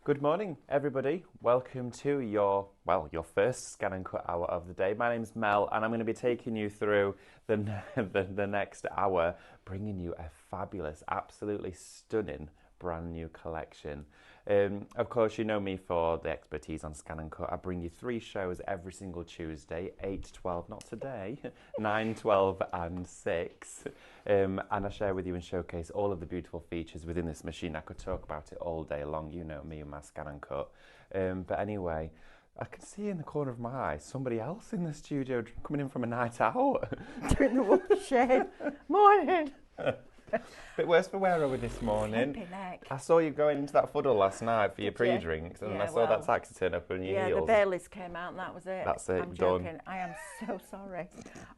Good morning, everybody. Welcome to your first Scan and Cut hour of the day. My name's Mel, and I'm going to be taking you through the next hour, bringing you a fabulous, absolutely stunning brand new collection. Of course, you know me for the expertise on Scan and Cut. I bring you 3 shows every single Tuesday, 8, 12, not today, 9, 12 and 6. And I share with you and showcase all of the beautiful features within this machine. I could talk about it all day long, you know me and my Scan and Cut. But anyway, I can see in the corner of my eye somebody else in the studio coming in from a night out. Doing the watershed. Morning. Bit worse for wear over this morning. I saw you going into that fuddle last night for your pre-drinks, and I saw that taxi turn up in your heels. Yeah, the Baileys came out and that was it. That's it, I'm joking. done. I am so sorry.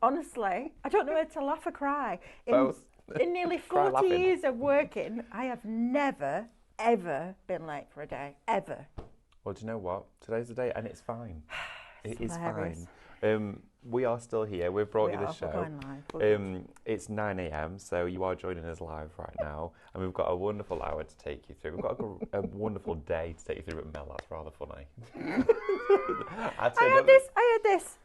Honestly, I don't know whether to laugh or cry. Both. In nearly 40 years of working, I have never, ever been late for a day. Ever. Well, do you know what? Today's the day, and it's fine. It is hilarious. fine. We are still here. We've brought you the show. We're going live. It's 9 a.m, so you are joining us live right now, and we've got a wonderful hour to take you through. We've got a wonderful day to take you through at Mel. That's rather funny. I had this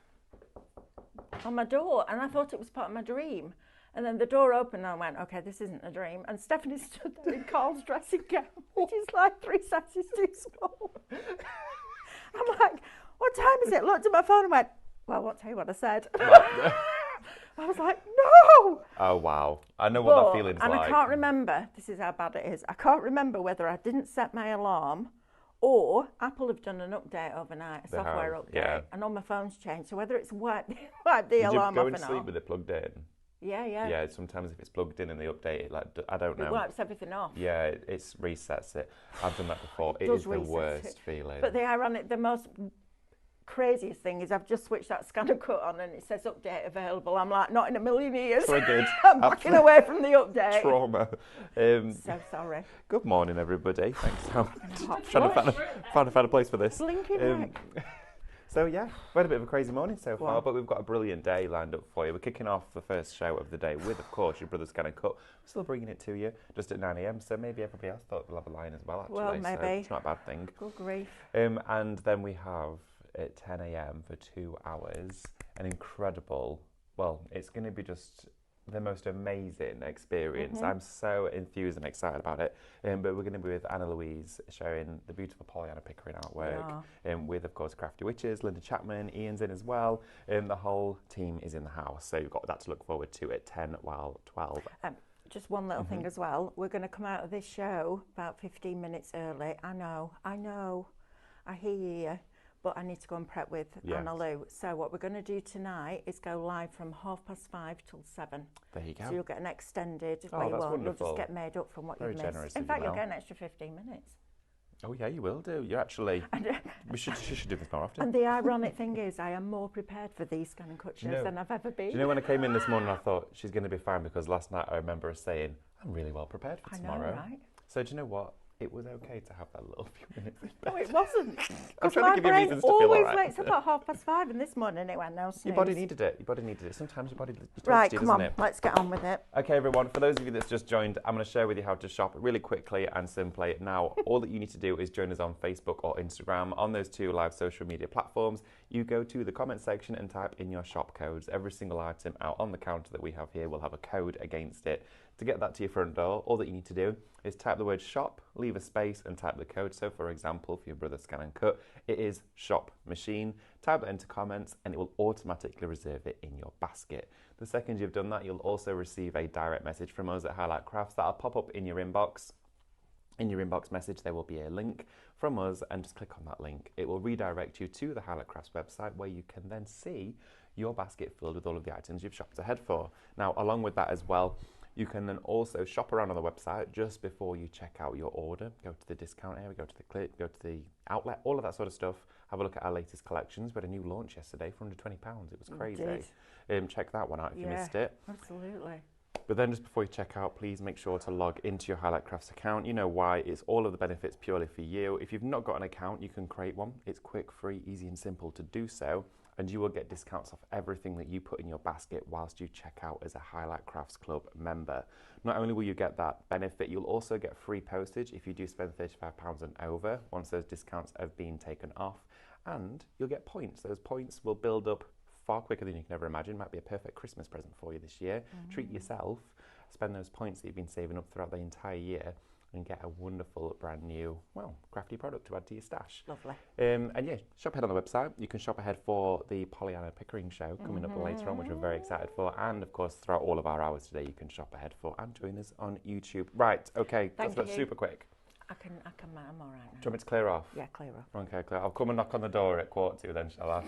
on my door, and I thought it was part of my dream. And then the door opened, and I went, okay, this isn't a dream. And Stephanie stood there in Carl's dressing gown, which is like 3 sizes too small. I'm like, what time is it? Looked at my phone and went, well, I won't tell you what I said. I was like, no! Oh, wow. I know what that feeling's like. And I can't remember, this is how bad it is, I can't remember whether I didn't set my alarm or Apple have done an update overnight, a software update, yeah. And all my phone's changed. So whether it's wiped the alarm Did off you go to sleep off. with it plugged in? Yeah. Yeah, sometimes if it's plugged in and they update it, like, I don't know. It wipes everything off. Yeah, it resets it. I've done that before. It is the worst feeling. But the most craziest thing is I've just switched that Scan and Cut on and it says update available. I'm like, not in a million years. So good. I'm backing away from the update. Trauma. So sorry. Good morning, everybody. Thanks so much. Trying to find a place for this. Blinking So yeah, we had a bit of a crazy morning so far, but we've got a brilliant day lined up for you. We're kicking off the first show of the day with, of course, your brother's Scan and Cut. We're still bringing it to you just at 9 a.m, so maybe everybody else thought we'll have a line as well, actually. Well, maybe. So it's not a bad thing. Good grief. And then we have at 10 a.m. for 2 hours an incredible, well, it's going to be just the most amazing experience. I'm so enthused and excited about it. But we're going to be with Anna Louise sharing the beautiful Pollyanna Pickering artwork. With, of course, Crafty Witches, Linda Chapman, Ian's in as well. The whole team is in the house. So you've got that to look forward to at 10 while 12. Just one little thing as well. We're going to come out of this show about 15 minutes early. I know. I hear you. But I need to go and prep with Anna Lou. So what we're going to do tonight is go live from 5:30 till 7. There you go. So you'll get an extended. Oh, that's wonderful. You'll just get made up from what Very you've missed. generous In of fact, you, you'll Mel. get an extra 15 minutes. Oh yeah, you will do. You actually. We should do this more often. And the ironic thing is, I am more prepared for these Scan and Cut shows than I've ever been. Do you know when I came in this morning, I thought she's going to be fine because last night I remember her saying, "I'm really well prepared for tomorrow." I know, right? So do you know what? It was okay to have that little few minutes. No, it wasn't. I'm Because trying my to give you brain reasons to feel all always right. wakes up at 5:30, and this morning it went no snooze. Your body needed it. Sometimes your body talks Right, to you, come doesn't on, it? let's get on with it. Okay, everyone, for those of you that's just joined, I'm going to share with you how to shop really quickly and simply. Now, all that you need to do is join us on Facebook or Instagram. On those 2 live social media platforms, you go to the comment section and type in your shop codes. Every single item out on the counter that we have here will have a code against it. To get that to your front door, all that you need to do is type the word shop, leave a space and type the code. So for example, for your brother's Scan and Cut, it is shop machine. Type that into comments and it will automatically reserve it in your basket. The second you've done that, you'll also receive a direct message from us at Highlight Crafts that'll pop up in your inbox. In your inbox message, there will be a link from us and just click on that link. It will redirect you to the Highlight Crafts website where you can then see your basket filled with all of the items you've shopped ahead for. Now, along with that as well, you can then also shop around on the website just before you check out your order. Go to the discount area, go to the click, go to the outlet, all of that sort of stuff. Have a look at our latest collections. We had a new launch yesterday for under £20. It was crazy. Check that one out if you missed it. Absolutely. But then just before you check out, please make sure to log into your Highlight Crafts account. You know why, it's all of the benefits purely for you. If you've not got an account, you can create one. It's quick, free, easy and simple to do so. and you will get discounts off everything that you put in your basket whilst you check out as a Highlight Crafts Club member. Not only will you get that benefit, you'll also get free postage if you do spend £35 and over once those discounts have been taken off, and you'll get points. Those points will build up far quicker than you can ever imagine. Might be a perfect Christmas present for you this year. Treat yourself, spend those points that you've been saving up throughout the entire year, and get a wonderful brand new, well, crafty product to add to your stash. Lovely. And yeah, shop ahead on the website. You can shop ahead for the Pollyanna Pickering show coming up later on, which we're very excited for. And of course, throughout all of our hours today, you can shop ahead for and join us on YouTube. Right, okay, Thank that's you. super quick. I'm all right now. Do you want me to clear off? Yeah, clear off. Okay, clear. I'll come and knock on the door at 1:45 then, shall I?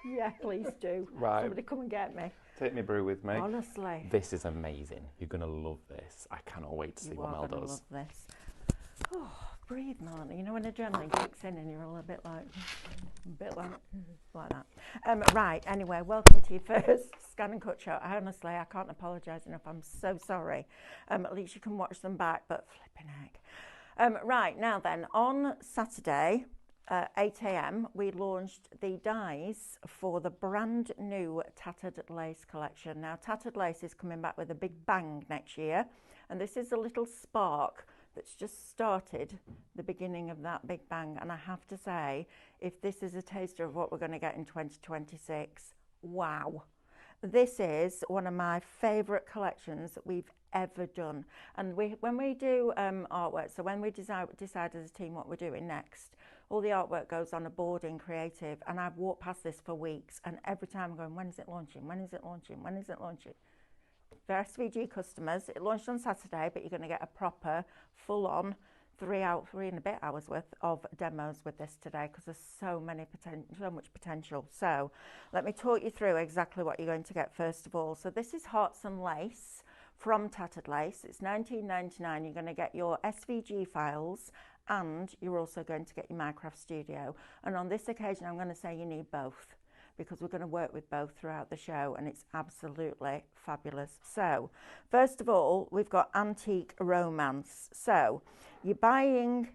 Yeah, please do. Right. Somebody come and get me. Take me brew with me. Honestly. This is amazing. You're going to love this. I cannot wait to see what Mel does. Love this. Oh, breathe, Melanie. You know when adrenaline kicks in and you're a little bit like that. Right, anyway, welcome to your first Scan and Cut show. Honestly, I can't apologise enough. I'm so sorry. At least you can watch them back, but flipping heck. Right, now then, on Saturday, 8 a.m, we launched the dies for the brand new Tattered Lace collection. Now, Tattered Lace is coming back with a big bang next year, and this is a little spark that's just started the beginning of that big bang. And I have to say, if this is a taster of what we're going to get in 2026, wow. This is one of my favourite collections that we've ever done. And when we do artwork, so when we decide as a team what we're doing next, all the artwork goes on a board in Creative, and I've walked past this for weeks, and every time I'm going, when is it launching? When is it launching? When is it launching? For SVG customers, it launched on Saturday, but you're going to get a proper, full-on 3 and a bit hours worth of demos with this today, because there's so much potential. So let me talk you through exactly what you're going to get first of all. So this is Hearts and Lace from Tattered Lace. It's $19.99. You're going to get your SVG files, and you're also going to get your Minecraft Studio. And on this occasion, I'm going to say you need both, because we're going to work with both throughout the show, and it's absolutely fabulous. So first of all, we've got Antique Romance. So you're buying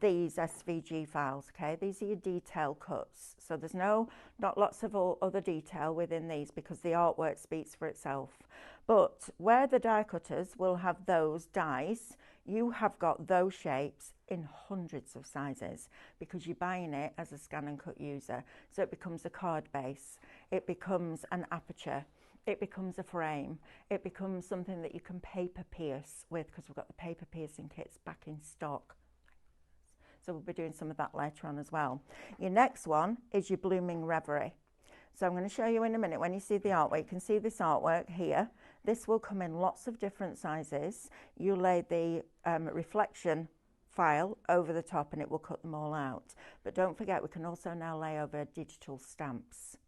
these SVG files, okay? These are your detail cuts. So there's not lots of other detail within these, because the artwork speaks for itself. But where the die cutters will have those dies, you have got those shapes in hundreds of sizes, because you're buying it as a Scan and Cut user. So it becomes a card base, it becomes an aperture, it becomes a frame, it becomes something that you can paper pierce with, because we've got the paper piercing kits back in stock. So we'll be doing some of that later on as well. Your next one is your Blooming Reverie. So I'm going to show you in a minute. When you see the artwork, you can see this artwork here. This will come in lots of different sizes. You lay the reflection file over the top and it will cut them all out. But don't forget, we can also now lay over digital stamps,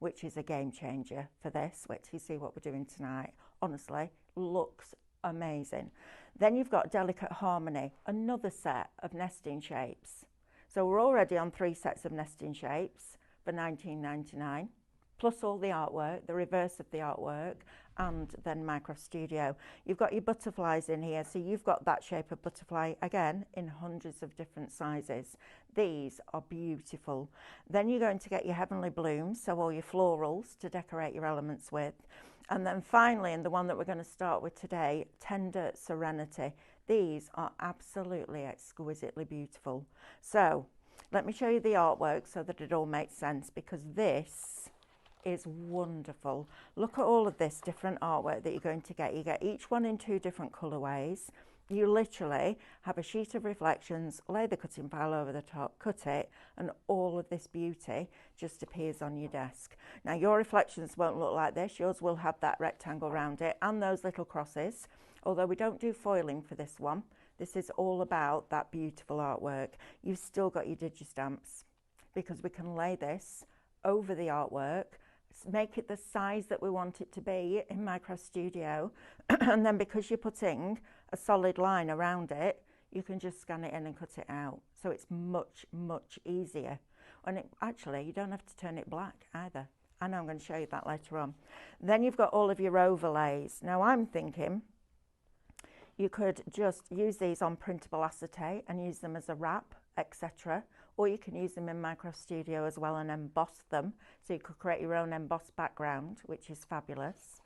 which is a game changer for this. Wait till you see what we're doing tonight. Honestly, looks amazing. Then you've got Delicate Harmony, another set of nesting shapes. So we're already on 3 sets of nesting shapes for $19.99, plus all the artwork, the reverse of the artwork, and then Minecraft Studio. You've got your butterflies in here, so you've got that shape of butterfly, again, in hundreds of different sizes. These are beautiful. Then you're going to get your Heavenly Blooms, so all your florals to decorate your elements with. And then finally, and the one that we're going to start with today, Tender Serenity. These are absolutely exquisitely beautiful. So let me show you the artwork so that it all makes sense, because this is wonderful. Look at all of this different artwork that you're going to get. You get each one in 2 different colorways. You literally have a sheet of reflections, lay the cutting file over the top, cut it, and all of this beauty just appears on your desk. Now, your reflections won't look like this. Yours will have that rectangle around it and those little crosses, although we don't do foiling for this one. This is all about that beautiful artwork. You've still got your digistamps, because we can lay this over the artwork, make it the size that we want it to be in Minecraft Studio, and then because you're putting a solid line around it, you can just scan it in and cut it out. So it's much, much easier. And actually, you don't have to turn it black either. I know, I'm going to show you that later on. Then you've got all of your overlays. Now I'm thinking you could just use these on printable acetate and use them as a wrap, etc. or you can use them in Micro Studio as well and emboss them. So you could create your own embossed background, which is fabulous.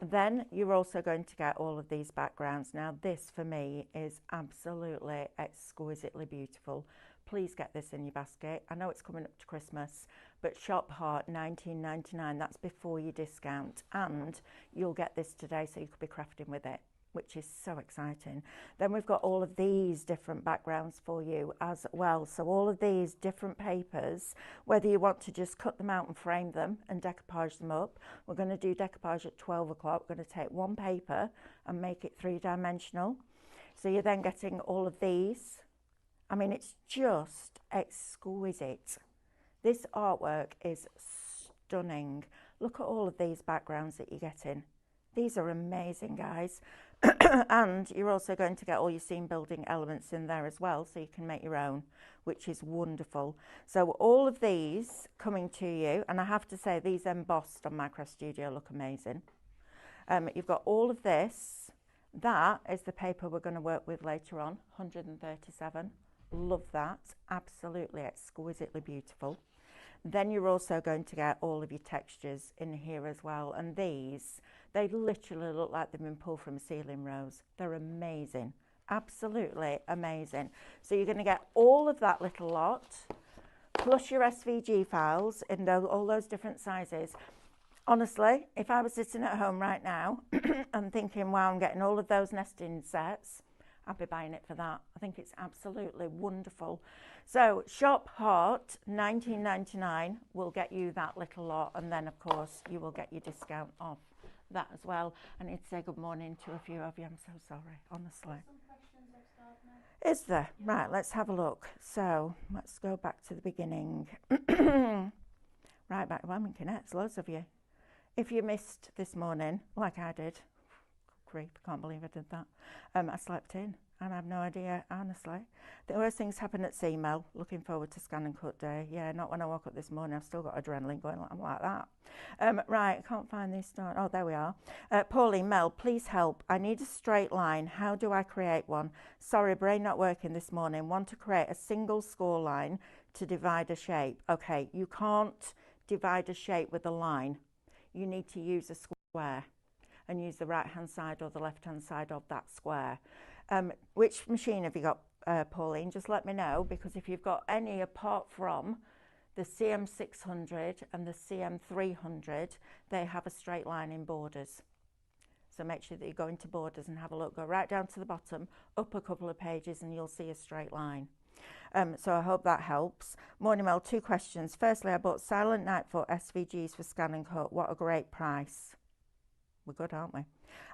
Then you're also going to get all of these backgrounds. Now this for me is absolutely exquisitely beautiful. Please get this in your basket. I know it's coming up to Christmas, but Shop Heart $19.99, that's before your discount, and you'll get this today so you could be crafting with it, which is so exciting. Then we've got all of these different backgrounds for you as well. So all of these different papers, whether you want to just cut them out and frame them and decoupage them up. We're going to do decoupage at 12 o'clock. We're going to take one paper and make it 3-dimensional. So you're then getting all of these. I mean, it's just exquisite. This artwork is stunning. Look at all of these backgrounds that you're getting. These are amazing, guys. And you're also going to get all your scene building elements in there as well, so you can make your own, which is wonderful. So all of these coming to you, and I have to say these embossed on Micro Studio look amazing. You've got all of this. That is the paper we're going to work with later on, 137. Love that, absolutely exquisitely beautiful. Then you're also going to get all of your textures in here as well, and these, they literally look like they've been pulled from a ceiling rose. They're amazing, absolutely amazing. So you're going to get all of that little lot, plus your SVG files in all those different sizes. Honestly, if I was sitting at home right now and thinking, wow, I'm getting all of those nesting sets, I'd be buying it for that. I think it's absolutely wonderful. So Shop Heart $19.99 will get you that little lot, and then of course you will get your discount off that as well. I need to say good morning to a few of you. I'm so sorry, honestly. Some questions have started now. Is there? Right, let's have a look. So let's go back to the beginning. Right back, well, there's loads of you. If you missed this morning, like I did, creep, I can't believe I did that. I slept in and I have no idea, honestly. The worst things happen at sea, Mel. Looking forward to ScanNCut Day. Yeah, not when I woke up this morning. I've still got adrenaline going. I'm like that. Right, I can't find these. Oh, there we are. Pauline, Mel, please help. I need a straight line. How do I create one? Sorry, brain not working this morning. Want to create a single score line to divide a shape. Okay, you can't divide a shape with a line. You need to use a square and use the right hand side or the left hand side of that square. Which machine have you got, Pauline? Just let me know, because if you've got any apart from the CM600 and the CM300, they have a straight line in borders. So make sure that you go into borders and have a look. Go right down to the bottom, up a couple of pages, and you'll see a straight line. So I hope that helps. Morning Mel, 2 questions. Firstly, I bought Silent Night for SVGs for ScanNCut. What a great price. We're good, aren't we?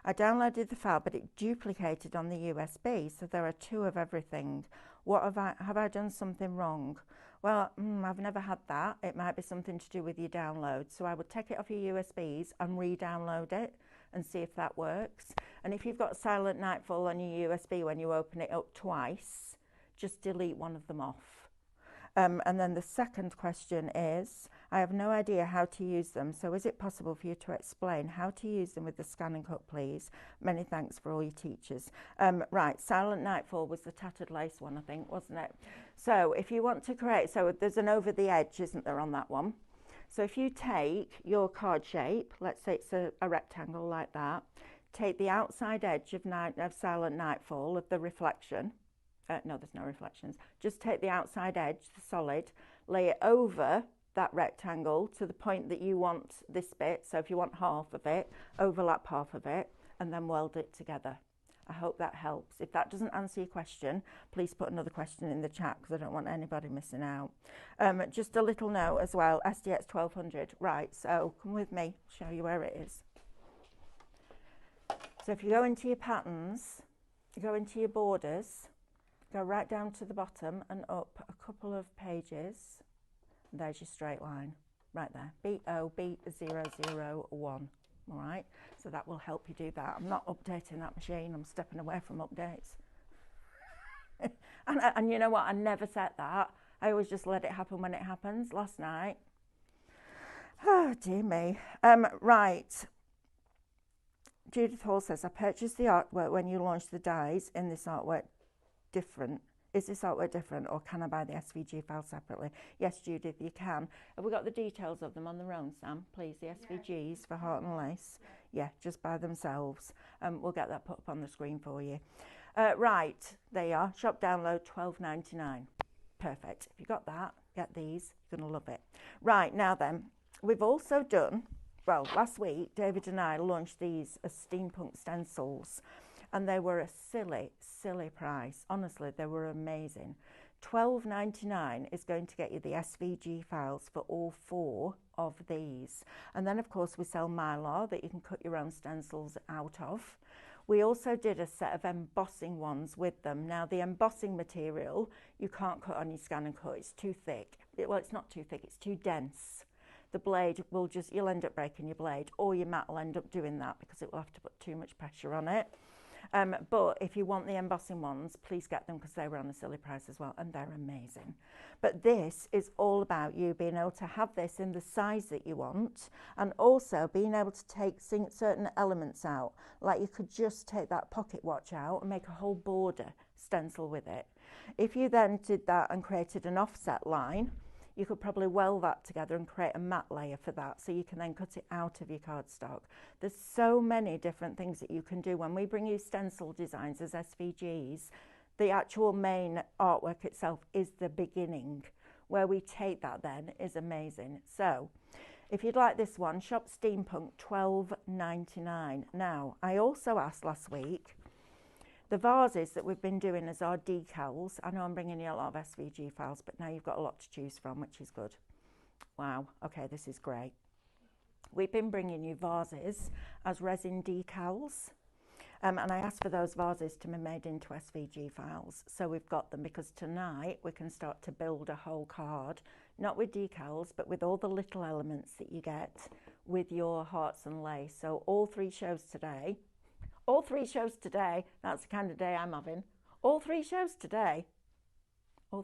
I downloaded the file, but it duplicated on the USB, so there are 2 of everything. What have I done something wrong? Well, I've never had that. It might be something to do with your download. So I would take it off your USBs and re-download it and see if that works. And if you've got Silent Nightfall on your USB when you open it up twice, just delete one of them off. And then the second question is, I have no idea how to use them, so is it possible for you to explain how to use them with the ScanNCut, please? Many thanks for all your teachers. Right, Silent Nightfall was the Tattered Lace one, I think, wasn't it? So if you want to create, so there's an over the edge, isn't there, on that one? So if you take your card shape, let's say it's a rectangle like that, take the outside edge of Silent Nightfall, of the reflection, no, there's no reflections. Just take the outside edge, the solid, lay it over that rectangle to the point that you want this bit. So if you want half of it, overlap half of it, and then weld it together. I hope that helps. If that doesn't answer your question, please put another question in the chat, because I don't want anybody missing out. Just a little note as well, SDX 1200. Right, so come with me, show you where it is. So if you go into your patterns, you go into your borders, go right down to the bottom and up a couple of pages. And there's your straight line, right there, BO001. All right, so that will help you do that. I'm not updating that machine, I'm stepping away from updates. and you know what, I never set that. I always just let it happen when it happens. Last night, oh dear me. Right, Judith Hall says, I purchased the artwork when you launched the dies in this artwork different. Is this artwork different, or can I buy the SVG file separately? Yes, Judith, you can. Have we got the details of them on their own, Sam? Please, the SVGs for Heart and Lace. Yeah, just by themselves. We'll get that put up on the screen for you. Right, there you are. Shop download, $12.99. Perfect. If you got that, get these. You're going to love it. Right, now then, we've also done, well, last week, David and I launched these as steampunk stencils. And they were a silly, silly price. Honestly, they were amazing. $12.99 is going to get you the SVG files for all 4 of these. And then, of course, we sell Mylar that you can cut your own stencils out of. We also did a set of embossing ones with them. Now, the embossing material, you can't cut on your ScanNCut. It's too thick. Well, it's not too thick. It's too dense. The blade will just, you'll end up breaking your blade, or your mat will end up doing that because it will have to put too much pressure on it. But if you want the embossing ones, please get them because they were on a silly price as well, and they're amazing. But this is all about you being able to have this in the size that you want, and also being able to take certain elements out. Like you could just take that pocket watch out and make a whole border stencil with it. If you then did that and created an offset line, you could probably weld that together and create a matte layer for that, so you can then cut it out of your cardstock. There's so many different things that you can do. When we bring you stencil designs as SVGs, the actual main artwork itself is the beginning. Where we take that then is amazing. So if you'd like this one, shop Steampunk, $12.99. Now, I also asked last week, the vases that we've been doing as our decals, I know I'm bringing you a lot of SVG files, but now you've got a lot to choose from, which is good. Wow, okay, this is great. We've been bringing you vases as resin decals, and I asked for those vases to be made into SVG files. So we've got them because tonight we can start to build a whole card, not with decals, but with all the little elements that you get with your hearts and lace. So all 3 shows today, that's the kind of day I'm having. All 3 shows today. You're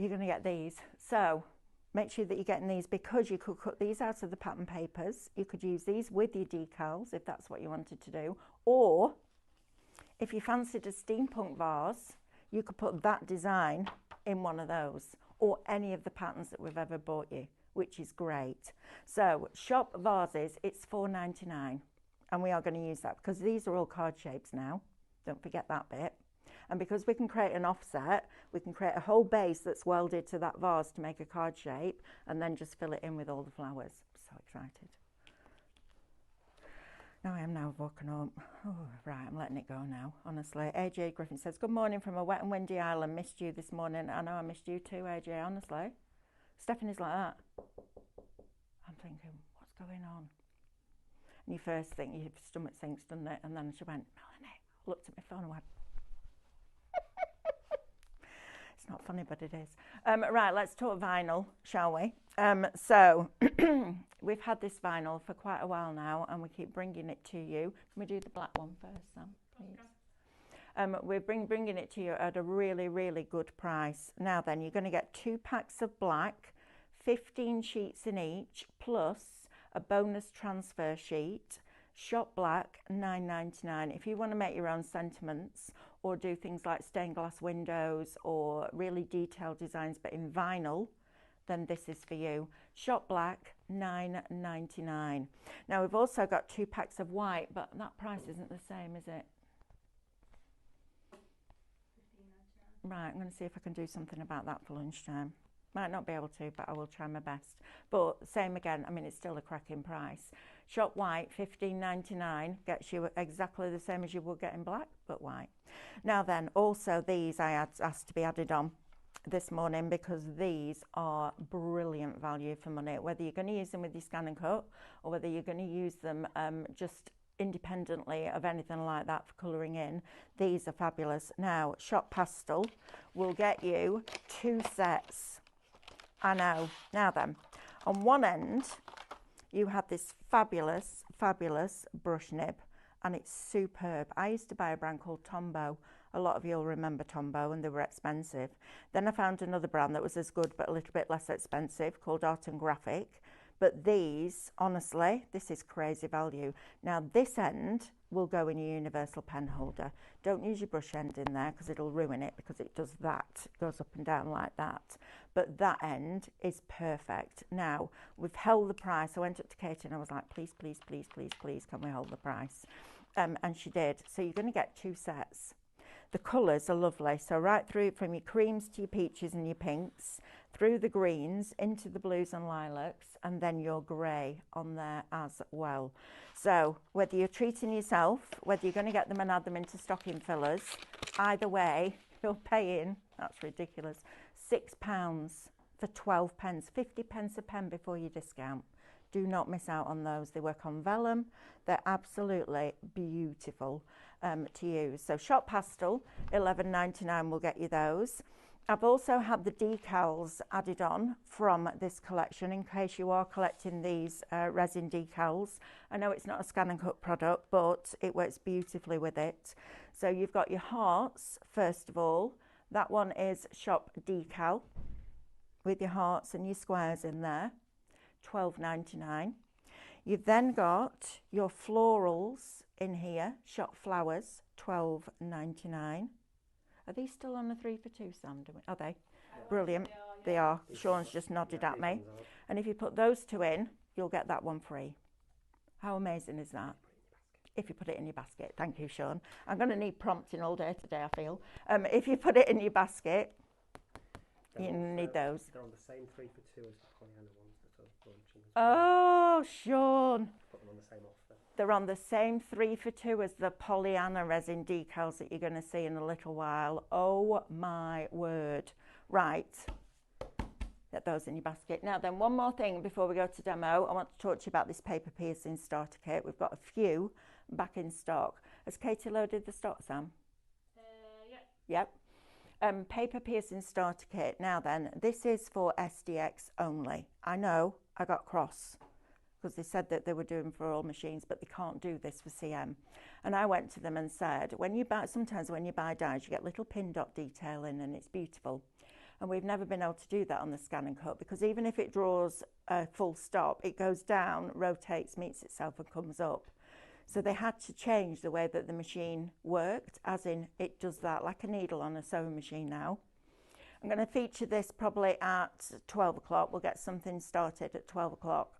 going to get these. So make sure that you're getting these, because you could cut these out of the pattern papers. You could use these with your decals if that's what you wanted to do. Or if you fancied a steampunk vase, you could put that design in one of those, or any of the patterns that we've ever bought you, which is great. So shop vases, it's $4.99, and we are going to use that because these are all card shapes now. Don't forget that bit. And because we can create an offset, we can create a whole base that's welded to that vase to make a card shape, and then just fill it in with all the flowers. So excited. No, I am now woken up. Oh, right, I'm letting it go now, honestly. AJ Griffin says, good morning from a wet and windy island. Missed you this morning. I know I missed you too, AJ, honestly. Stephanie's like that. I'm thinking, what's going on? And you first think your stomach sinks, doesn't it? And then she went, Melanie, I looked at my phone and went, it's not funny, but it is. Right, let's talk vinyl, shall we? So we've had this vinyl for quite a while now, and we keep bringing it to you. Can we do the black one first, Sam, please? We're bringing it to you at a really, really good price. Now then, you're going to get 2 packs of black, 15 sheets in each, plus a bonus transfer sheet. Shop black, $9.99. If you want to make your own sentiments or do things like stained glass windows or really detailed designs but in vinyl, then this is for you. Shop black, $9.99. Now we've also got 2 packs of white, but that price isn't the same, is it? Right, I'm going to see if I can do something about that for lunchtime. Might not be able to, but I will try my best. But same again, I mean, it's still a cracking price. Shop white, $15.99, gets you exactly the same as you would get in black, but white. Now then, also these I asked to be added on this morning because these are brilliant value for money. Whether you're going to use them with your ScanNCut or whether you're going to use them just independently of anything like that for colouring in, these are fabulous. Now, Shop Pastel will get you 2 sets. I know. Now then, on one end, you have this fabulous, fabulous brush nib, and it's superb. I used to buy a brand called Tombow. A lot of you'll remember Tombow, and they were expensive. Then I found another brand that was as good but a little bit less expensive called Art and Graphic. But these, honestly, this is crazy value. Now this end will go in your universal pen holder. Don't use your brush end in there because it'll ruin it, because it does that. It goes up and down like that. But that end is perfect. Now, we've held the price. I went up to Katie and I was like, please, please, please, please, please, can we hold the price? And she did. So you're going to get 2 sets. The colours are lovely. So right through from your creams to your peaches and your pinks, through the greens into the blues and lilacs, and then your grey on there as well. So whether you're treating yourself, whether you're going to get them and add them into stocking fillers, either way, you're paying, that's ridiculous, £6 for 12 pence, 50 pence a pen before your discount. Do not miss out on those. They work on vellum. They're absolutely beautiful to use. So Shop Pastel, $11.99 will get you those. I've also had the decals added on from this collection in case you are collecting these resin decals. I know it's not a ScanNCut product, but it works beautifully with it. So you've got your hearts, first of all. That one is Shop Decal with your hearts and your squares in there, $12.99. You've then got your florals in here, Shop Flowers, $12.99. Are these still on the 3 for 2, Sam? Are they? Brilliant. They are. Sean's just nodded at me. And if you put those 2 in, you'll get that one free. How amazing is that? If you put it in your basket. Thank you, Sean. I'm going to need prompting all day today, I feel. If you put it in your basket, you need those. They're on the same 3 for 2 as the Pollyanna ones that are launching. Oh, Sean. Put them on the same offer. They're on the same 3 for 2 as the Pollyanna resin decals that you're going to see in a little while. Oh my word. Right. Get those in your basket. Now then, one more thing before we go to demo. I want to talk to you about this paper piercing starter kit. We've got a few back in stock. Has Katie loaded the stock, Sam? Yep. Yep. Paper piercing starter kit. Now then, this is for SDX only. I know I got cross because they said that they were doing for all machines, but they can't do this for CM. And I went to them and said, sometimes when you buy dies, you get little pin dot detail in, and it's beautiful. And we've never been able to do that on the ScanNCut, because even if it draws a full stop, it goes down, rotates, meets itself and comes up. So they had to change the way that the machine worked, as in it does that like a needle on a sewing machine now. I'm going to feature this probably at 12 o'clock. We'll get something started at 12 o'clock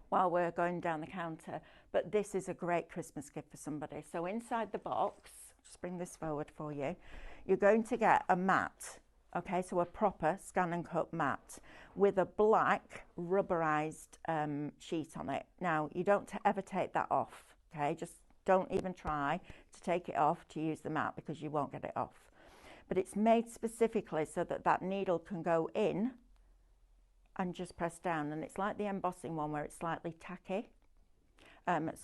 while we're going down the counter. But this is a great Christmas gift for somebody. So inside the box, just bring this forward for you, you're going to get a mat. Okay, so a proper ScanNCut mat with a black rubberized sheet on it. Now, you don't ever take that off, okay? Just don't even try to take it off to use the mat, because you won't get it off. But it's made specifically so that that needle can go in and just press down. And it's like the embossing one where it's slightly tacky.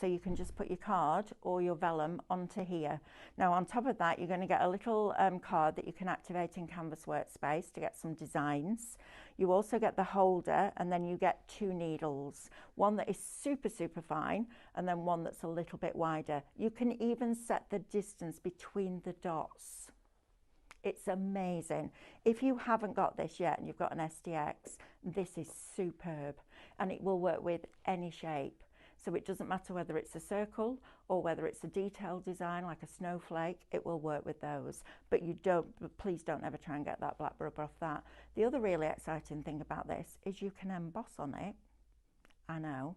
So you can just put your card or your vellum onto here. Now on top of that, you're going to get a little card that you can activate in Canvas Workspace to get some designs. You also get the holder, and then you get 2 needles, one that is super, super fine, and then one that's a little bit wider. You can even set the distance between the dots. It's amazing. If you haven't got this yet and you've got an SDX, this is superb, and it will work with any shape. So it doesn't matter whether it's a circle or whether it's a detailed design like a snowflake, it will work with those. But please don't ever try and get that black rubber off that. The other really exciting thing about this is you can emboss on it, I know,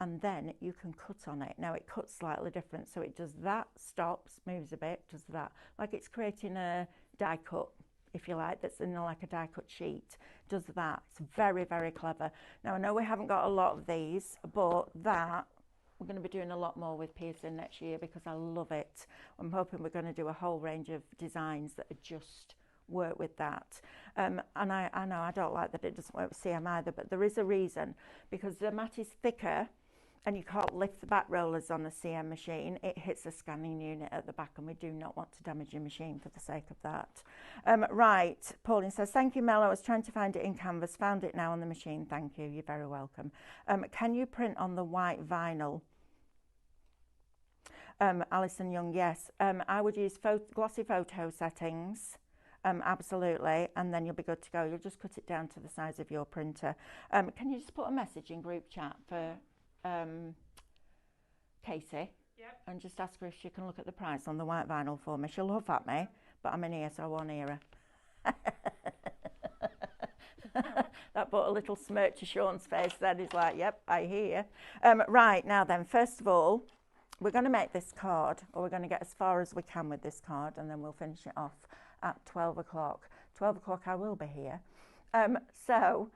and then you can cut on it. Now it cuts slightly different, so it does that, stops, moves a bit, does that. Like it's creating a die cut, if you like, that's in like a die cut sheet, does that. It's very, very clever. Now I know we haven't got a lot of these, but that we're going to be doing a lot more with piercing next year, because I love it. I'm hoping we're going to do a whole range of designs that are just work with that. And I know I don't like that it doesn't work with CM either, but there is a reason, because the mat is thicker and you can't lift the back rollers on a CM machine. It hits a scanning unit at the back, and we do not want to damage your machine for the sake of that. Right, Pauline says, thank you, Mel. I was trying to find it in Canvas, found it now on the machine. Thank you, you're very welcome. Can you print on the white vinyl? Alison Young, yes. I would use glossy photo settings Absolutely, and then you'll be good to go. You'll just cut it down to the size of your printer. Can you just put a message in group chat for Casey? Yep. And just ask her if she can look at the price on the white vinyl for me. She'll huff at me, but I'm in here, so I won't hear her. That put a little smirk to Sean's face then. He's like, yep, I hear. Right, now then, first of all, we're going to make this card, or we're going to get as far as we can with this card, and then we'll finish it off at 12 o'clock. 12 o'clock I will be here. So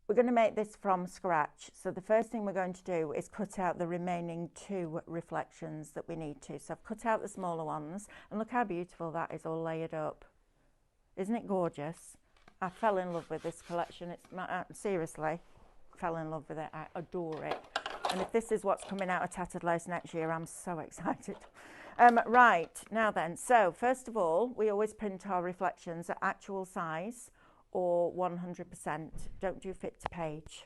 we're going to make this from scratch. So the first thing we're going to do is cut out the remaining 2 reflections that we need to. So I've cut out the smaller ones, and look how beautiful that is all layered up. Isn't it gorgeous? I fell in love with this collection. Seriously, fell in love with it. I adore it. And if this is what's coming out of Tattered Lace next year, I'm so excited. Right, now then, so first of all, we always print our reflections at actual size or 100%. Don't do fit to page.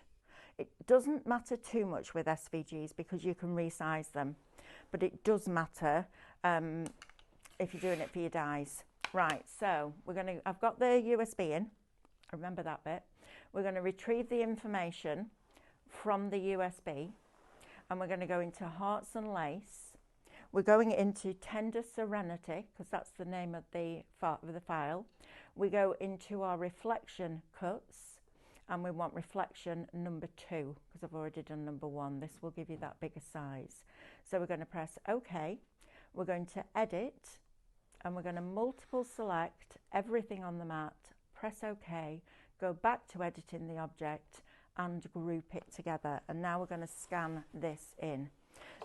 It doesn't matter too much with SVGs because you can resize them, but it does matter if you're doing it for your dies. Right, so I've got the USB in. Remember that bit. We're going to retrieve the information from the USB, and we're going to go into Hearts and Lace. We're going into Tender Serenity, because that's the name of the file. We go into our reflection cuts, and we want reflection number 2, because I've already done number 1. This will give you that bigger size. So we're going to press OK. We're going to edit, and we're going to multiple select everything on the mat, press OK, go back to editing the object and group it together. And now we're going to scan this in.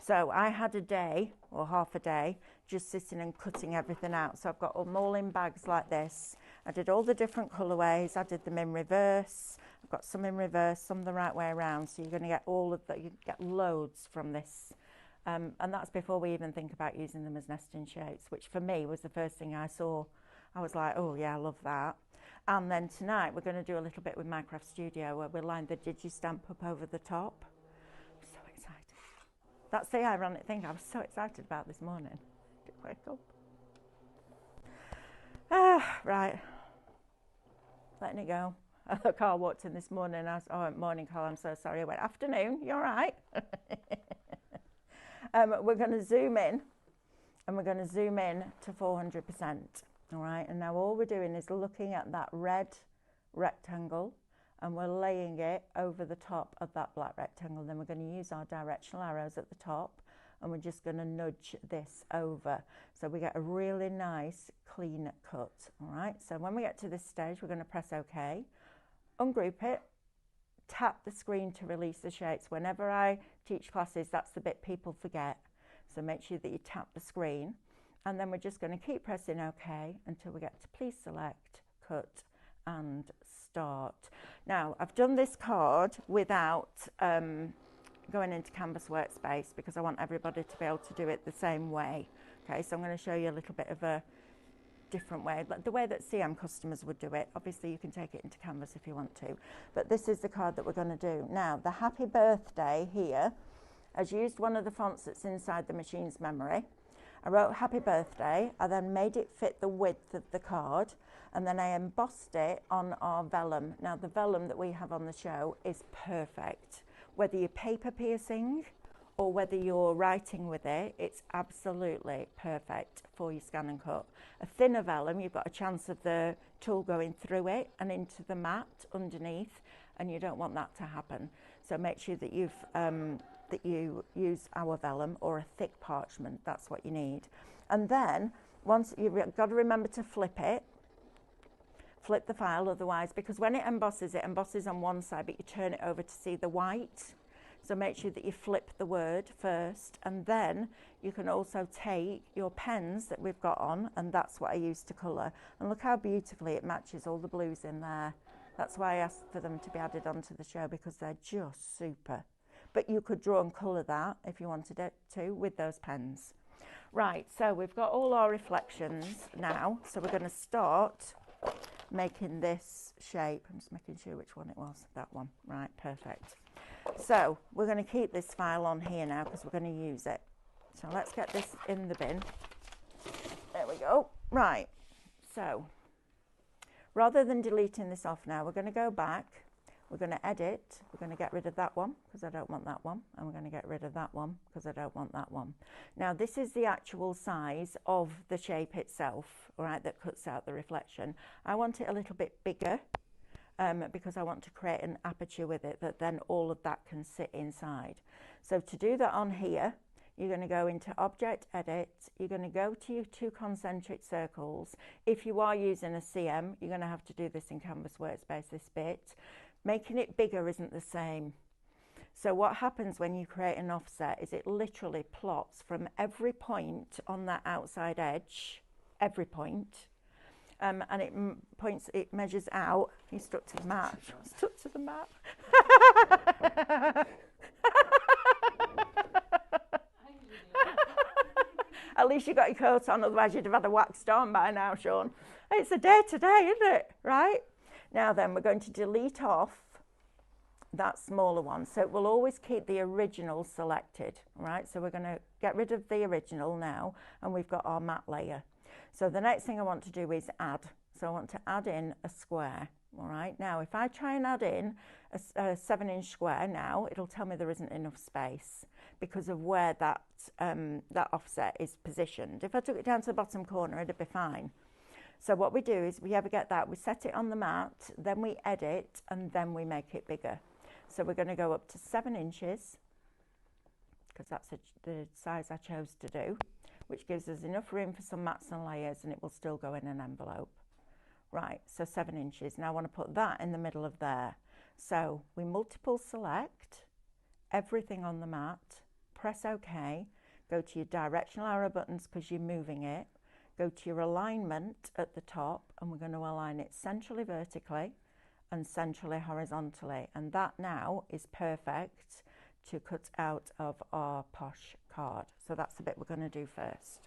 So I had a day or half a day just sitting and cutting everything out. So I've got them all in bags like this. I did all the different colourways. I did them in reverse. I've got some in reverse, some the right way around. So you're going to get all of that. You get loads from this. And that's before we even think about using them as nesting shapes, which for me was the first thing I saw. I was like, oh yeah, I love that. And then tonight we're going to do a little bit with Minecraft Studio where we'll line the digi-stamp up over the top. I'm so excited. That's the ironic thing I was so excited about this morning. Didn't wake up. Right. Letting it go. Carl walked in this morning and I said, oh, morning Carl, I'm so sorry. I went, afternoon, you all right? We're going to zoom in, and we're going to zoom in to 400%. All right, and now all we're doing is looking at that red rectangle, and we're laying it over the top of that black rectangle. Then we're going to use our directional arrows at the top, and we're just going to nudge this over. So we get a really nice, clean cut. All right, so when we get to this stage, we're going to press OK, ungroup it, tap the screen to release the shapes. Whenever I teach classes, that's the bit people forget. So make sure that you tap the screen. And then we're just going to keep pressing OK until we get to please select, cut and start. Now, I've done this card without going into Canvas Workspace because I want everybody to be able to do it the same way. Okay, so I'm going to show you a little bit of a different way, like the way that CM customers would do it. Obviously, you can take it into Canvas if you want to, but this is the card that we're going to do. Now, the happy birthday here has used one of the fonts that's inside the machine's memory. I wrote happy birthday, I then made it fit the width of the card, and then I embossed it on our vellum. Now the vellum that we have on the show is perfect. Whether you're paper piercing or whether you're writing with it, it's absolutely perfect for your scan and cut. A thinner vellum, you've got a chance of the tool going through it and into the mat underneath, and you don't want that to happen. So make sure that you use our vellum or a thick parchment. That's what you need. And then once you've got to remember to flip it, flip the file otherwise, because when it embosses on one side, but you turn it over to see the white. So make sure that you flip the word first, and then you can also take your pens that we've got on, and that's what I use to colour. And look how beautifully it matches all the blues in there. That's why I asked for them to be added onto the show, because they're just super. But you could draw and colour that if you wanted it to with those pens. Right, so we've got all our reflections now. So we're going to start making this shape. I'm just making sure which one it was. That one. Right, perfect. So we're going to keep this file on here now because we're going to use it. So let's get this in the bin. There we go. Right, so rather than deleting this off now, we're going to go back, we're going to edit, we're going to get rid of that one because I don't want that one, and we're going to get rid of that one because I don't want that one. Now this is the actual size of the shape itself, all right, that cuts out the reflection. I want it a little bit bigger because I want to create an aperture with it that then all of that can sit inside. So to do that on here, you're going to go into Object, Edit, you're going to go to your 2 concentric circles. If you are using a CM, you're going to have to do this in Canvas Workspace, this bit. Making it bigger isn't the same. So what happens when you create an offset is it literally plots from every point on that outside edge, every point, and it measures out. He's stuck to the mat. Stuck to the mat. At least you got your coat on, otherwise you'd have had a waxed on by now, Sean. It's a day today, isn't it? Right? Now then, we're going to delete off that smaller one. So it will always keep the original selected, right? So we're going to get rid of the original now, and we've got our matte layer. So the next thing I want to do is add. So I want to add in a square, all right? Now, if I try and add in a 7-inch square now, it'll tell me there isn't enough space because of where that offset is positioned. If I took it down to the bottom corner, it'd be fine. So what we do is, if we ever get that, we set it on the mat, then we edit, and then we make it bigger. So we're going to go up to 7 inches, because that's the size I chose to do, which gives us enough room for some mats and layers, and it will still go in an envelope. Right, so 7 inches. Now I want to put that in the middle of there. So we multiple select everything on the mat, press OK, go to your directional arrow buttons because you're moving it, go to your alignment at the top, and we're going to align it centrally vertically and centrally horizontally, and that now is perfect to cut out of our posh card. So that's the bit we're going to do first.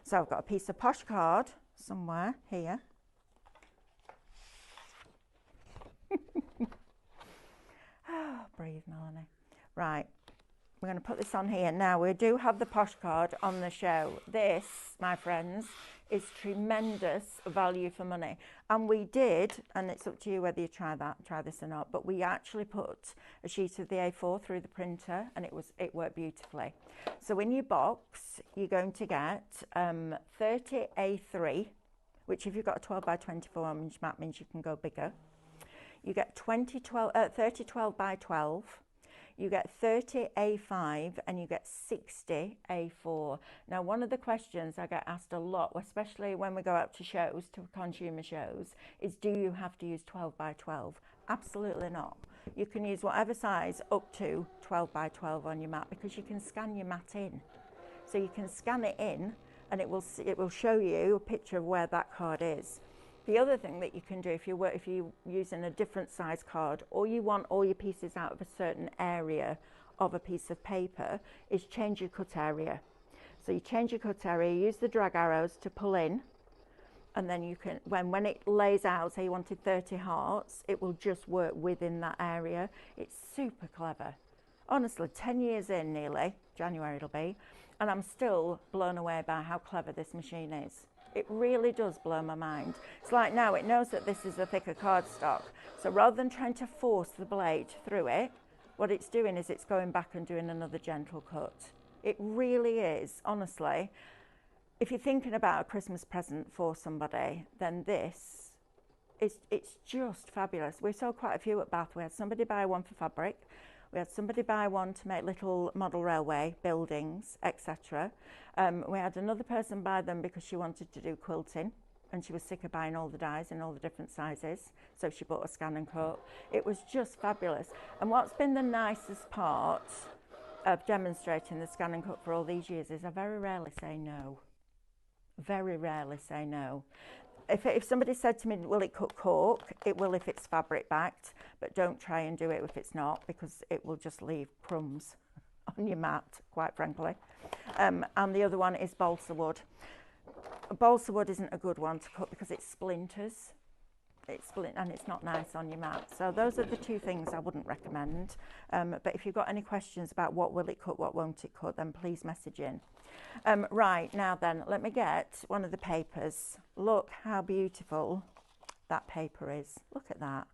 So I've got a piece of posh card somewhere here. Oh, breathe, Melanie. Right, we're going to put this on here. Now, we do have the posh card on the show. This, my friends, is tremendous value for money. And we did, and it's up to you whether you try this or not, but we actually put a sheet of the A4 through the printer, and it worked beautifully. So in your box, you're going to get 30 A3, which if you've got a 12 by 24 inch mat means you can go bigger. You get 30 12 by 12. You get 30 A5 and you get 60 A4. Now, one of the questions I get asked a lot, especially when we go out to shows, to consumer shows, is do you have to use 12 by 12? Absolutely not. You can use whatever size up to 12 by 12 on your mat because you can scan your mat in. So you can scan it in and it will show you a picture of where that card is. The other thing that you can do if you're using a different size card or you want all your pieces out of a certain area of a piece of paper is change your cut area. So you change your cut area, use the drag arrows to pull in, and then you can, when it lays out, say you wanted 30 hearts, it will just work within that area. It's super clever. Honestly, 10 years in nearly, January it'll be, and I'm still blown away by how clever this machine is. It really does blow my mind. It's like now it knows that this is a thicker cardstock. So rather than trying to force the blade through it, what it's doing is it's going back and doing another gentle cut. It really is, honestly. If you're thinking about a Christmas present for somebody, then this it's just fabulous. We saw quite a few at Bath. We had somebody buy one for fabric. We had somebody buy one to make little model railway buildings, etc. We had another person buy them because she wanted to do quilting and she was sick of buying all the dies in all the different sizes. So she bought a ScanNCut. It was just fabulous. And what's been the nicest part of demonstrating the ScanNCut for all these years is I very rarely say no. Very rarely say no. If somebody said to me, will it cut cork? It will if it's fabric backed, but don't try and do it if it's not because it will just leave crumbs on your mat, quite frankly. And the other one is balsa wood. Balsa wood isn't a good one to cut because it splinters. And it's not nice on your mat. So those are the two things I wouldn't recommend. But if you've got any questions about what will it cut, what won't it cut, then please message in. Right, now then, let me get one of the papers. Look how beautiful that paper is. Look at that.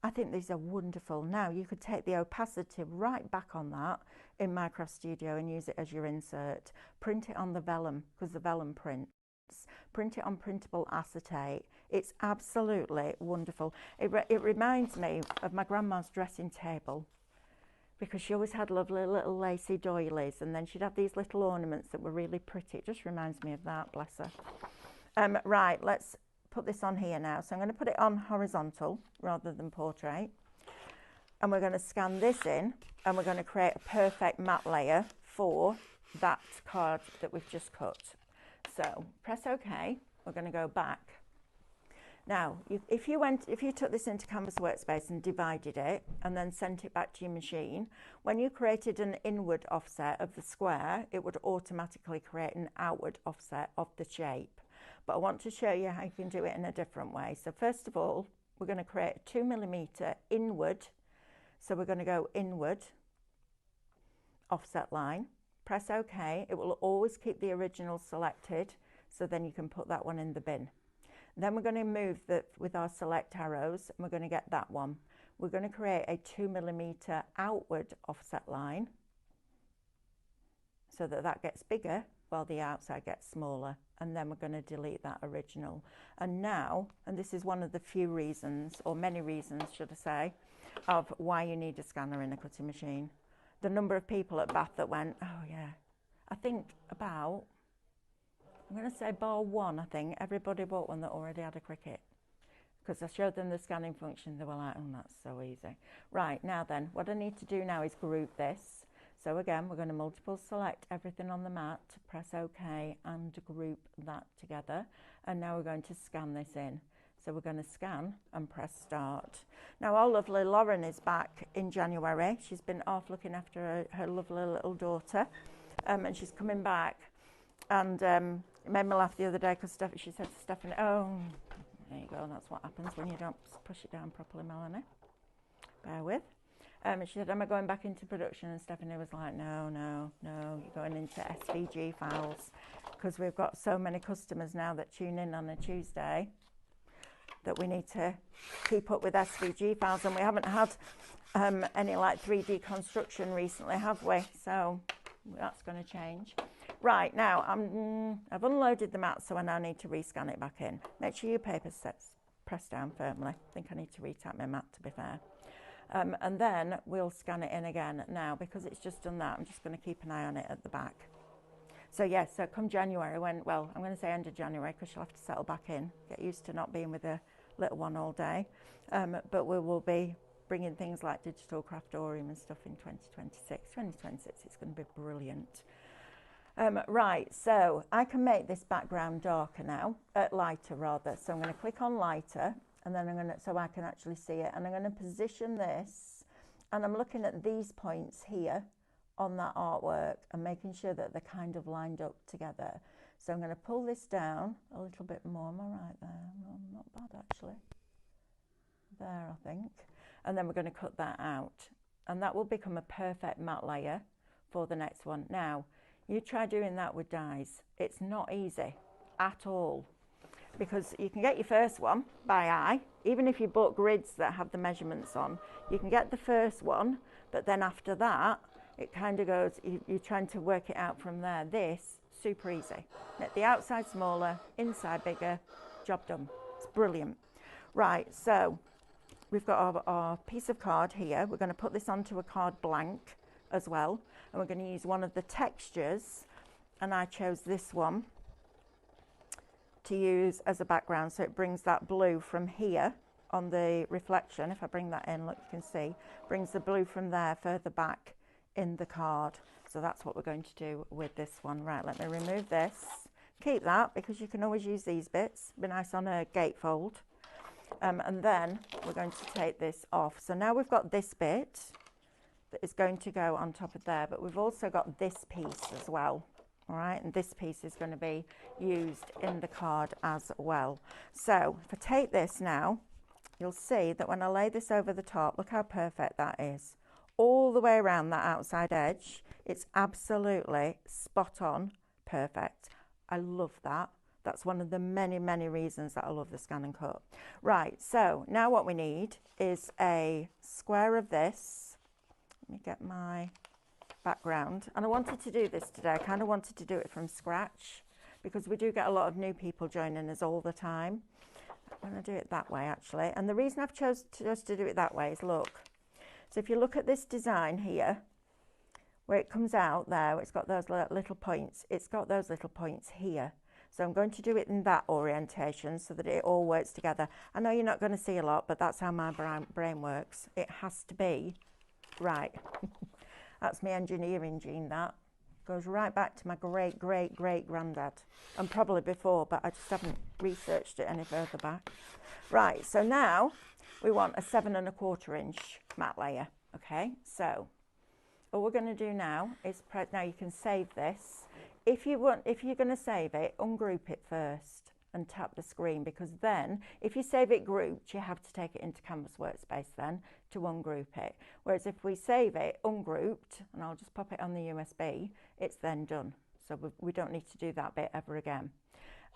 I think these are wonderful. Now you could take the opacity right back on that in Micro Studio and use it as your insert. Print it on the vellum, because the vellum prints. Print it on printable acetate. It's absolutely wonderful. It reminds me of my grandma's dressing table, because she always had lovely little lacy doilies, and then she'd have these little ornaments that were really pretty. It just reminds me of that, bless her. Right, let's put this on here now. So I'm going to put it on horizontal rather than portrait. And we're going to scan this in, and we're going to create a perfect matte layer for that card that we've just cut. So press OK. We're going to go back. Now, if you took this into Canvas Workspace and divided it and then sent it back to your machine, when you created an inward offset of the square, it would automatically create an outward offset of the shape. But I want to show you how you can do it in a different way. So first of all, we're going to create a 2mm inward. So we're going to go inward, offset line, press OK. It will always keep the original selected, so then you can put that one in the bin. Then we're going to move that with our select arrows, and we're going to get that one. We're going to create a 2mm outward offset line so that that gets bigger while the outside gets smaller. And then we're going to delete that original. And now, and this is one of the few reasons, or many reasons should I say, of why you need a scanner in a cutting machine. The number of people at Bath that went, oh yeah, I think about, I'm going to say bar one, I think, everybody bought one that already had a Cricut. Because I showed them the scanning function, they were like, oh, that's so easy. Right, now then, what I need to do now is group this. So again, we're going to multiple select everything on the mat, press OK, and group that together. And now we're going to scan this in. So we're going to scan and press start. Now our lovely Lauren is back in January. She's been off looking after her lovely little daughter, and she's coming back. And it made me laugh the other day because she said to Stephanie, oh, there you go, that's what happens when you don't push it down properly, Melanie. Bear with. And she said, am I going back into production? And Stephanie was like, no, you're going into SVG files, because we've got so many customers now that tune in on a Tuesday that we need to keep up with SVG files, and we haven't had any like 3D construction recently, have we? So that's going to change. Right, now I've unloaded the mat, so I now need to rescan it back in. Make sure your paper's pressed down firmly. I think I need to retap my mat, to be fair. And then we'll scan it in again. Now, because it's just done that, I'm just going to keep an eye on it at the back. So yes, so come January, well, I'm going to say end of January, because she'll have to settle back in, get used to not being with a little one all day. But we will be bringing things like digital craftorium and stuff in 2026. 2026, it's going to be brilliant. Right, so I can make this background darker now, lighter rather. So I'm going to click on lighter, and then I'm going to, so I can actually see it. And I'm going to position this, and I'm looking at these points here on that artwork and making sure that they're kind of lined up together. So I'm going to pull this down a little bit more. Am I right there? No, not bad actually. There, I think. And then we're going to cut that out. And that will become a perfect matte layer for the next one. Now, you try doing that with dies. It's not easy at all, because you can get your first one by eye. Even if you bought grids that have the measurements on, you can get the first one, but then after that, it kind of goes, you're trying to work it out from there. This, super easy. Make the outside smaller, inside bigger, job done. It's brilliant. Right, so we've got our piece of card here. We're going to put this onto a card blank as well, and we're going to use one of the textures, and I chose this one to use as a background, so it brings that blue from here on the reflection. If I bring that in, look, you can see, brings the blue from there further back in the card. So that's what we're going to do with this one. Right, let me remove this. Keep that, because you can always use these bits. Be nice on a gatefold. And then we're going to take this off. So now we've got this bit that is going to go on top of there, but we've also got this piece as well. All right, and this piece is going to be used in the card as well. So if I take this now, you'll see that when I lay this over the top, look how perfect that is. All the way around that outside edge, it's absolutely spot on perfect. I love that. That's one of the many, many reasons that I love the ScanNCut. Right, so now what we need is a square of this. Let me get my background. And I wanted to do this today. I kind of wanted to do it from scratch because we do get a lot of new people joining us all the time. I'm going to do it that way, actually. And the reason I've chose to do it that way is, look. So if you look at this design here, where it comes out there, it's got those little points. It's got those little points here. So I'm going to do it in that orientation so that it all works together. I know you're not going to see a lot, but that's how my brain works. It has to be right. That's my engineering gene, that. Goes right back to my great-great-great-granddad. And probably before, but I just haven't researched it any further back. Right, so now we want a 7 1/4 inch mat layer. Okay, so all we're going to do now is now you can save this. If you're going to save it, ungroup it first and tap the screen, because then if you save it grouped, you have to take it into Canvas Workspace then to ungroup it. Whereas if we save it ungrouped, and I'll just pop it on the USB, it's then done. So we don't need to do that bit ever again.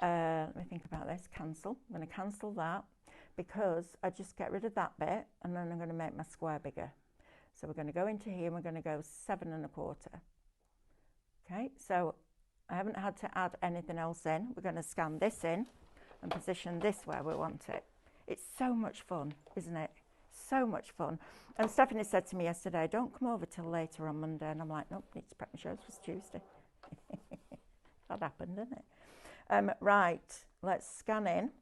Let me think about this. Cancel. I'm going to cancel that because I just get rid of that bit, and then I'm going to make my square bigger. So we're going to go into here and we're going to go 7 1/4. Okay, so I haven't had to add anything else in. We're going to scan this in and position this where we want it. It's so much fun, isn't it? So much fun. And Stephanie said to me yesterday, don't come over till later on Monday. And I'm like, nope, need to prep my shows for Tuesday. That happened, didn't it? Right, let's scan in.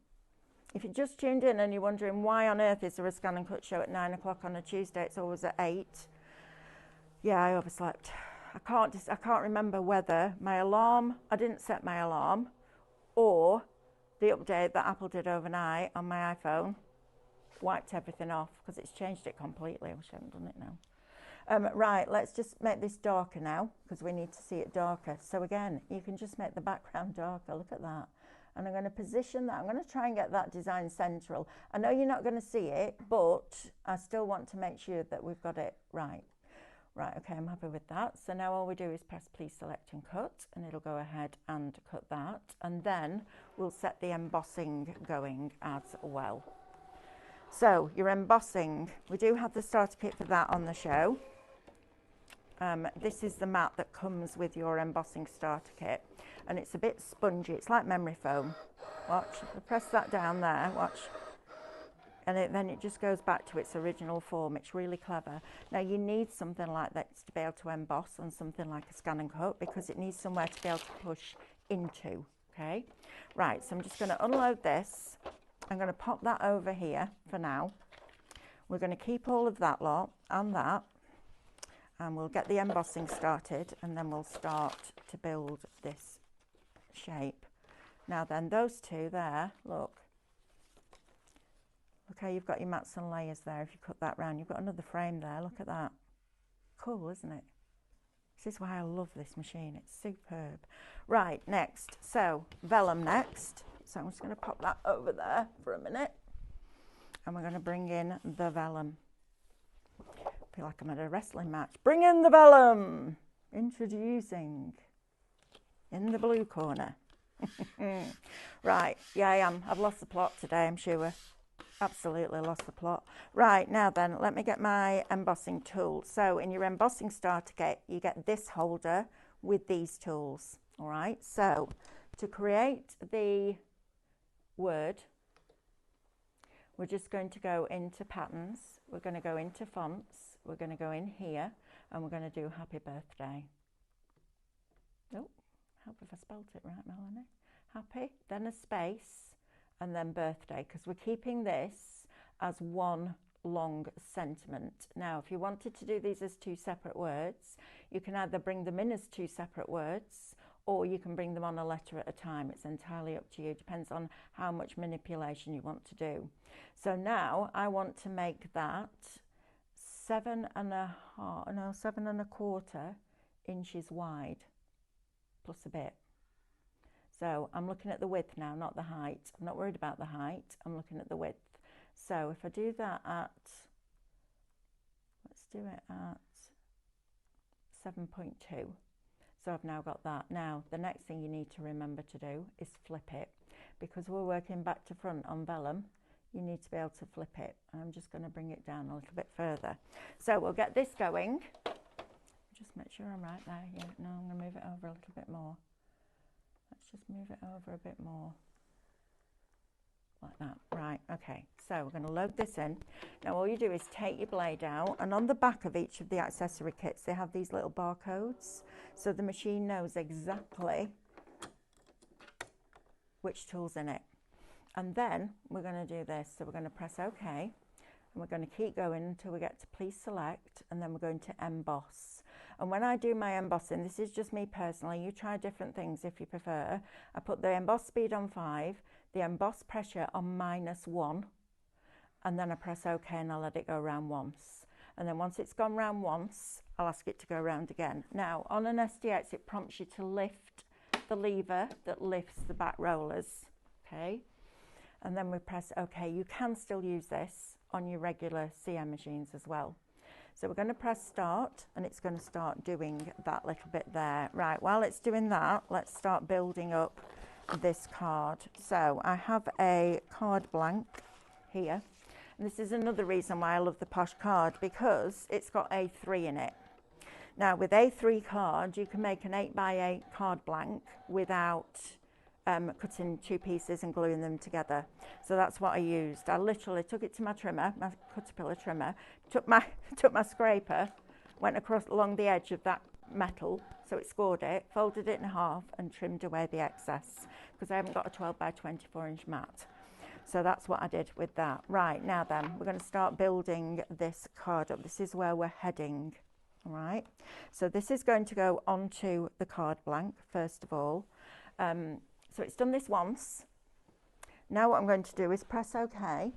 If you just tuned in and you're wondering why on earth is there a ScanNCut show at 9 o'clock on a Tuesday, it's always at 8. Yeah, I overslept. I can't remember whether my alarm, I didn't set my alarm, or the update that Apple did overnight on my iPhone wiped everything off, because it's changed it completely. I wish I hadn't done it now. Right, let's just make this darker now, because we need to see it darker. So again, you can just make the background darker. Look at that. And I'm going to position that. I'm going to try and get that design central. I know you're not going to see it, but I still want to make sure that we've got it right. Right, okay, I'm happy with that. So now all we do is press please select and cut, and it'll go ahead and cut that. And then we'll set the embossing going as well. So your embossing, we do have the starter kit for that on the show. This is the mat that comes with your embossing starter kit, and it's a bit spongy. It's like memory foam. Watch, press that down there, watch. And then it just goes back to its original form. It's really clever. Now you need something like that to be able to emboss on something like a ScanNCut, because it needs somewhere to be able to push into, okay? Right, so I'm just going to unload this. I'm going to pop that over here for now. We're going to keep all of that lot and that, and we'll get the embossing started, and then we'll start to build this shape. Now then, those two there, look. Okay, you've got your mats and layers there. If you cut that round, you've got another frame there. Look at that. Cool, isn't it? This is why I love this machine. It's superb. Right, next. So, vellum next. So I'm just going to pop that over there for a minute. And we're going to bring in the vellum. I feel like I'm at a wrestling match. Bring in the vellum! Introducing. In the blue corner. Right, yeah, I am. I've lost the plot today, I'm sure. Absolutely lost the plot. Right, now then, let me get my embossing tool. So in your embossing starter kit, you get this holder with these tools. All right, so to create the word, we're just going to go into patterns. We're going to go into fonts. We're going to go in here, and we're going to do happy birthday. Oh, hope if I spelt it right, Melanie. Happy, then a space, and then birthday, because we're keeping this as one long sentiment. Now, if you wanted to do these as 2 separate words, you can either bring them in as 2 separate words, or you can bring them on a letter at a time. It's entirely up to you. Depends on how much manipulation you want to do. So now I want to make that 7 1/4 inches wide, plus a bit. So I'm looking at the width now, not the height. I'm not worried about the height. I'm looking at the width. So if I do that at, let's do it at 7.2. So I've now got that. Now, the next thing you need to remember to do is flip it. because we're working back to front on vellum, you need to be able to flip it. I'm just going to bring it down a little bit further. So we'll get this going. Just make sure I'm right there. Yeah, no, I'm going to move it over a little bit more. Let's just move it over a bit more. Like that. Right, okay. So we're going to load this in. Now all you do is take your blade out, and on the back of each of the accessory kits they have these little barcodes, so the machine knows exactly which tool's in it. And then we're going to do this. So we're going to press OK, and we're going to keep going until we get to please select, and then we're going to emboss. And when I do my embossing, this is just me personally, you try different things if you prefer. I put the emboss speed on 5, the emboss pressure on -1, and then I press OK and I let it go around once. And then once it's gone round once, I'll ask it to go round again. Now on an SDX it prompts you to lift the lever that lifts the back rollers, okay? And then we press OK. You can still use this on your regular CM machines as well. So we're going to press start, and it's going to start doing that little bit there. Right, while it's doing that, let's start building up this card. So I have a card blank here, and this is another reason why I love the Posh card, because it's got A3 in it. Now with A3 card you can make an 8x8 card blank without cutting 2 pieces and gluing them together. So that's what I used. I literally took it to my trimmer, my Caterpillar trimmer, took my scraper, went across along the edge of that metal so it scored it, folded it in half and trimmed away the excess, because I haven't got a 12 by 24 inch mat. So that's what I did with that. Right, now then, we're going to start building this card up. This is where we're heading. All right, so this is going to go onto the card blank first of all. So it's done this once. Now what I'm going to do is press OK.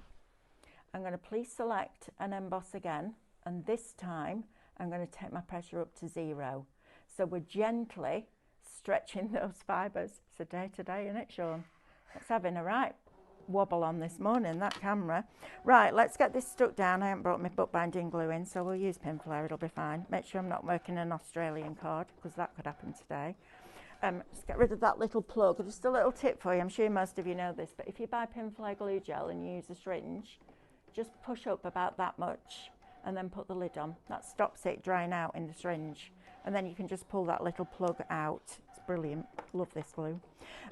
I'm going to please select and emboss again, and this time I'm going to take my pressure up to 0. So we're gently stretching those fibres. It's a day today, isn't it, Sean? It's having a right wobble on this morning, that camera. Right, let's get this stuck down. I haven't brought my bookbinding glue in, so we'll use pin flare, it'll be fine. Make sure I'm not working an Australian card, because that could happen today. Just get rid of that little plug. Just a little tip for you, I'm sure most of you know this, but if you buy pin flare glue gel and you use a syringe, just push up about that much and then put the lid on. That stops it drying out in the syringe, and then you can just pull that little plug out. It's brilliant. Love this glue.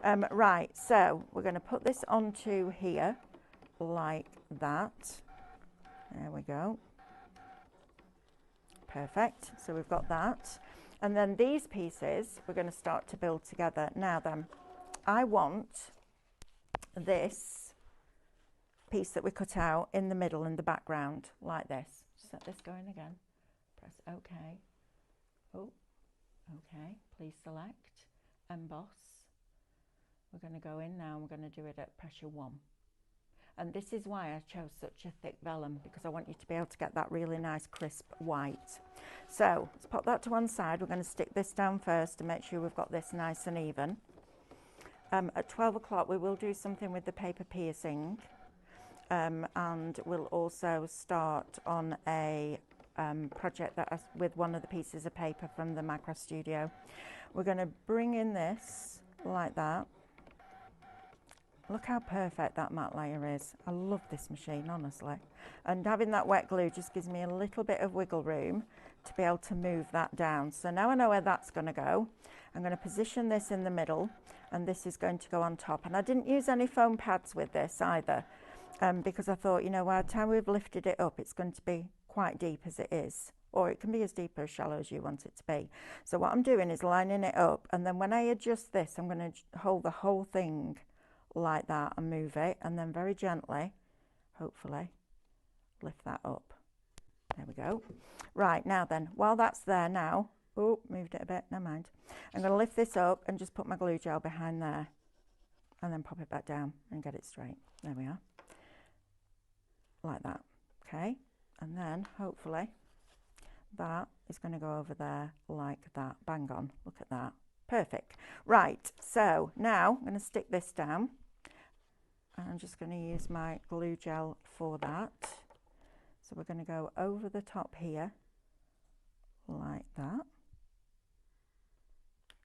Right, so we're going to put this onto here like that. There we go. Perfect. So we've got that. And then these pieces we're going to start to build together. Now then, I want this piece that we cut out in the middle in the background like this. Set this going again. Press OK. Oh, OK. Please select, emboss. We're going to go in now and we're going to do it at pressure 1. And this is why I chose such a thick vellum, because I want you to be able to get that really nice crisp white. So let's pop that to one side. We're going to stick this down first to make sure we've got this nice and even. At 12 o'clock we will do something with the paper piercing, and we'll also start on a project that with one of the pieces of paper from the Macro Studio. We're going to bring in this like that. Look how perfect that matte layer is. I love this machine, honestly. And having that wet glue just gives me a little bit of wiggle room to be able to move that down. So now I know where that's going to go. I'm going to position this in the middle, and this is going to go on top. And I didn't use any foam pads with this either, because I thought, you know, by the time we've lifted it up, it's going to be quite deep as it is. Or it can be as deep or as shallow as you want it to be. So what I'm doing is lining it up, and then when I adjust this, I'm going to hold the whole thing like that and move it, and then very gently, hopefully, lift that up. There we go. Right, now then, while that's there now, oh, moved it a bit, never mind. I'm going to lift this up and just put my glue gel behind there, and then pop it back down and get it straight. There we are. Like that, okay? And then, hopefully, that is going to go over there like that. Bang on, look at that. Perfect. Right, so now I'm going to stick this down. I'm just going to use my glue gel for that. So we're going to go over the top here like that.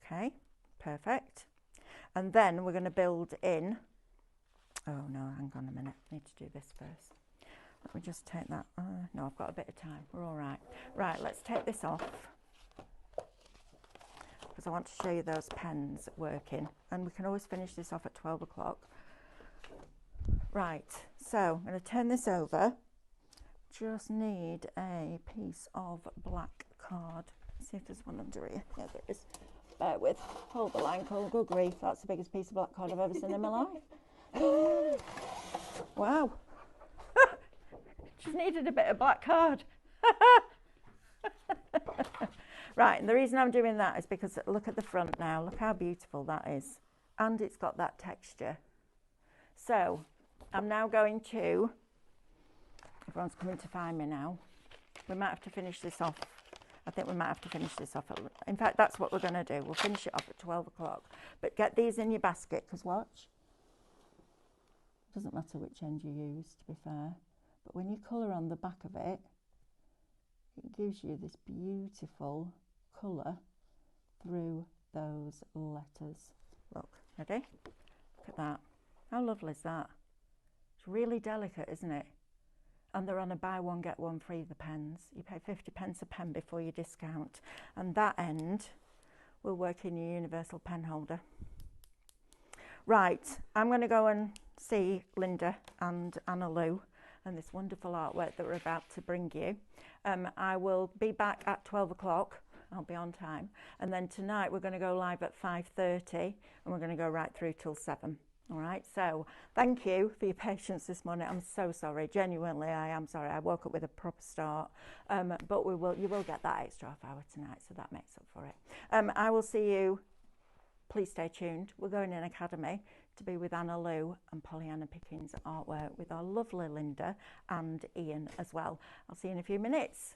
Okay, perfect. And then we're going to build in Oh no, hang on a minute. I need to do this first. Let me just take that. No, I've got a bit of time. We're all right. Right, let's take this off because I want to show you those pens working. And we can always finish this off at 12 o'clock. Right, so I'm going to turn this over. Just need a piece of black card. Let's see if there's one under here. Yeah, there is. Bear with. Hold the line, Cole. Good grief. That's the biggest piece of black card I've ever seen in my life. Wow. Just needed a bit of black card. Right, and the reason I'm doing that is because look at the front now. Look how beautiful that is. And it's got that texture. So I'm now going to, everyone's coming to find me now. We might have to finish this off. I think we might have to finish this off. In fact, that's what we're going to do. We'll finish it off at 12 o'clock. But get these in your basket, because watch. Doesn't matter which end you use, to be fair. But when you colour on the back of it, it gives you this beautiful colour through those letters. Look, ready? Look at that. How lovely is that? It's really delicate, isn't it? And they're on a buy one, get one free, the pens. You pay 50p a pen before you discount. And that end will work in your universal pen holder. Right, I'm going to go and see Linda and Anna Lou and this wonderful artwork that we're about to bring you. I will be back at 12 o'clock. I'll be on time. And then tonight we're going to go live at 5:30 and we're going to go right through till 7. All right, so thank you for your patience this morning. I'm so sorry, genuinely I am sorry. I woke up with a proper start, but you will get that extra half hour tonight, so that makes up for it. I will see you, please stay tuned. We're going in Academy to be with Anna Lou and Pollyanna Pickens artwork with our lovely Linda and Ian as well. I'll see you in a few minutes.